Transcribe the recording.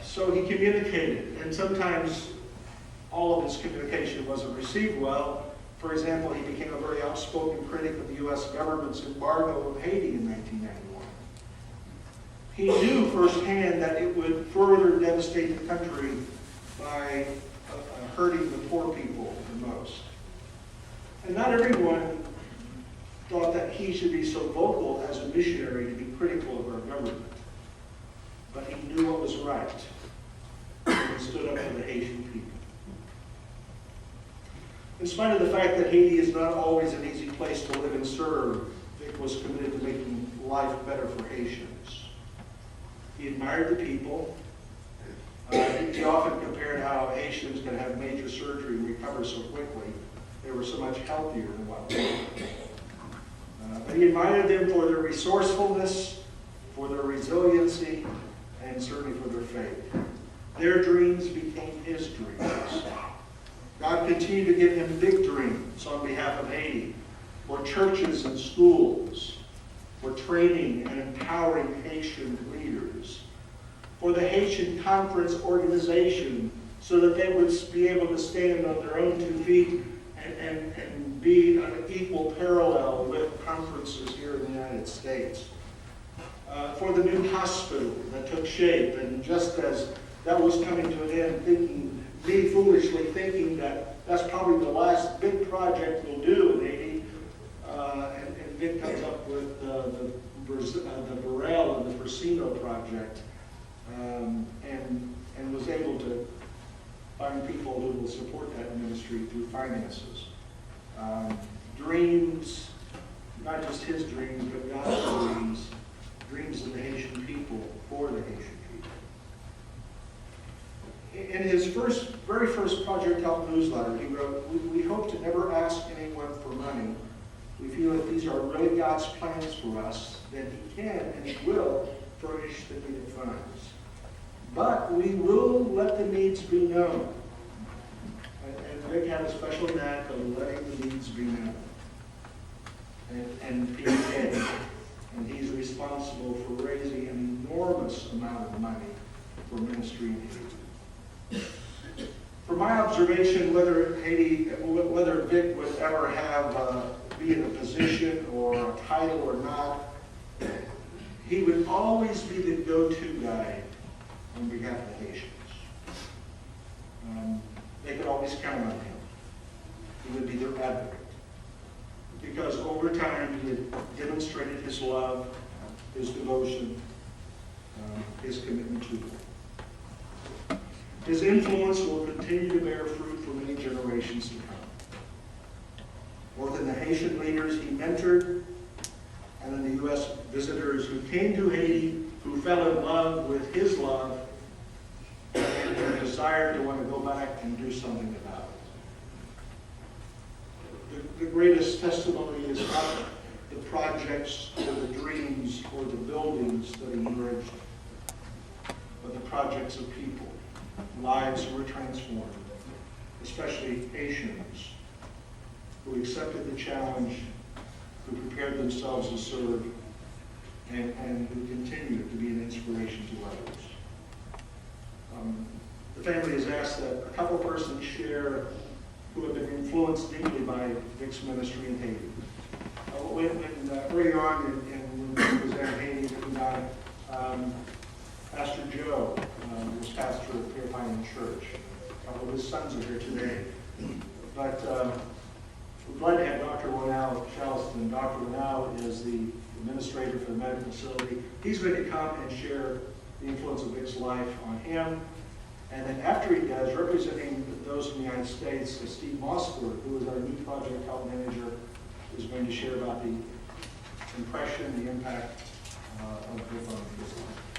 So he communicated, and sometimes all of his communication wasn't received well. For example, he became a very outspoken critic of the U.S. government's embargo of Haiti in 1991. He knew firsthand that it would further devastate the country by hurting the poor people the most. And not everyone thought that he should be so vocal as a missionary to be critical of our government. But he knew what was right. And he stood up for the Haitian people. In spite of the fact that Haiti is not always an easy place to live and serve, Vic was committed to making life better for Haitians. He admired the people. He often compared how Haitians could have major surgery and recover so quickly. They were so much healthier than what we were. But he admired them for their resourcefulness, for their resiliency, and certainly for their faith. Their dreams became his dreams. God continued to give him big dreams on behalf of Haiti, for churches and schools, for training and empowering Haitian leaders, for the Haitian Conference organization so that they would be able to stand on their own 2 feet and be on an equal parallel with conferences here in the United States. For the new hospital that took shape, and just as that was coming to an end, foolishly thinking that that's probably the last big project we'll do in Haiti, and Vic comes up with the Burrell and the Persino project, and was able to find people who will support that ministry through finances. Dreams, not just his dreams, but God's dreams of the Haitian people for the Haitian people. In his very first Project Help newsletter, he wrote, "We hope to never ask anyone for money. We feel that these are really God's plans for us, then he can and he will furnish the needed funds. But we will let the needs be known." And Vic had a special knack of letting the needs be known. And he did. And he's responsible for raising an enormous amount of money for ministry in Haiti. From my observation, whether Vic would ever be in a position or a title or not, he would always be the go-to guy on behalf of the Haitians. They could always count on him. He would be their advocate. Because over time, he had demonstrated his love, his devotion, his commitment to them. His influence will continue to bear fruit for many generations to come. Both in the Haitian leaders he mentored and in the U.S. visitors who came to Haiti, who fell in love with his love and their desire to want to go back and do something about it. The greatest testimony is not the projects or the dreams or the buildings that emerged, but the projects of people. Lives were transformed, especially Haitians who accepted the challenge, who prepared themselves to serve, and who continue to be an inspiration to others. The family has asked that a couple persons share who have been influenced deeply by Vic's ministry in Haiti. Early on when he was there in Haiti, Pastor Joe was pastor of Clear Pine Church. A couple of his sons are here today. But we're glad to have Dr. Winnell Charleston. Dr. Winnell is the administrator for the medical facility. He's going to come and share the influence of Vic's life on him. And then after he does, representing those in the United States, Steve Mossler, who is our new project help manager, is going to share about the impression, the impact of Vic on his life.